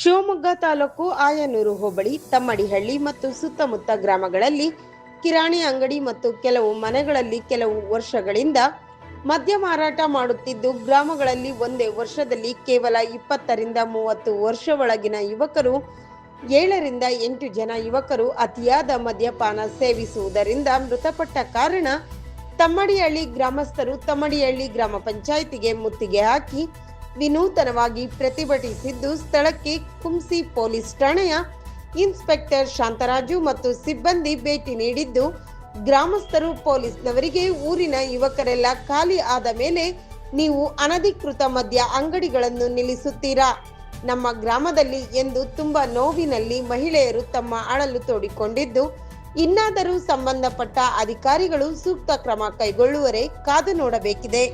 ಶಿವಮೊಗ್ಗ ತಾಲೂಕು ಆಯನೂರು ಹೋಬಳಿ ತಮ್ಮಡಿಹಳ್ಳಿ ಮತ್ತು ಸುತ್ತಮುತ್ತ ಗ್ರಾಮಗಳಲ್ಲಿ ಕಿರಾಣಿ ಅಂಗಡಿ ಮತ್ತು ಕೆಲವು ಮನೆಗಳಲ್ಲಿ ಕೆಲವು ವರ್ಷಗಳಿಂದ ಮದ್ಯ ಮಾರಾಟ ಮಾಡುತ್ತಿದ್ದು, ಗ್ರಾಮಗಳಲ್ಲಿ ಒಂದೇ ವರ್ಷದಲ್ಲಿ ಕೇವಲ 20 ರಿಂದ 30 ವರ್ಷ ಒಳಗಿನ ಯುವಕರು 7 ರಿಂದ 8 ಜನ ಯುವಕರು ಅತಿಯಾದ ಮದ್ಯಪಾನ ಸೇವಿಸುವುದರಿಂದ ಮೃತಪಟ್ಟ ಕಾರಣ ತಮ್ಮಡಿಹಳ್ಳಿ ಗ್ರಾಮಸ್ಥರು ತಮ್ಮಡಿಹಳ್ಳಿ ಗ್ರಾಮ ಪಂಚಾಯಿತಿಗೆ ಮುತ್ತಿಗೆ ಹಾಕಿ ವಿನೂತನವಾಗಿ ಪ್ರತಿಭಟಿಸಿದ್ದು, ಸ್ಥಳಕ್ಕೆ ಕುಂಸಿ ಪೊಲೀಸ್ ಠಾಣೆಯ ಇನ್ಸ್ಪೆಕ್ಟರ್ ಶಾಂತರಾಜು ಮತ್ತು ಸಿಬ್ಬಂದಿ ಭೇಟಿ ನೀಡಿದ್ದು, ಗ್ರಾಮಸ್ಥರು ಪೊಲೀಸ್ನವರಿಗೆ ಊರಿನ ಯುವಕರೆಲ್ಲ ಖಾಲಿ ಆದ ಮೇಲೆ ನೀವು ಅನಧಿಕೃತ ಮದ್ಯ ಅಂಗಡಿಗಳನ್ನು ನಿಲ್ಲಿಸುತ್ತೀರಾ ನಮ್ಮ ಗ್ರಾಮದಲ್ಲಿ ಎಂದು ತುಂಬಾ ನೋವಿನಲ್ಲಿ ಮಹಿಳೆಯರು ತಮ್ಮ ಅಳಲು ತೋಡಿಕೊಂಡಿದ್ದು, ಇನ್ನಾದರೂ ಸಂಬಂಧಪಟ್ಟ ಅಧಿಕಾರಿಗಳು ಸೂಕ್ತ ಕ್ರಮ ಕೈಗೊಳ್ಳುವರೆ ಕಾದು ನೋಡಬೇಕಿದೆ.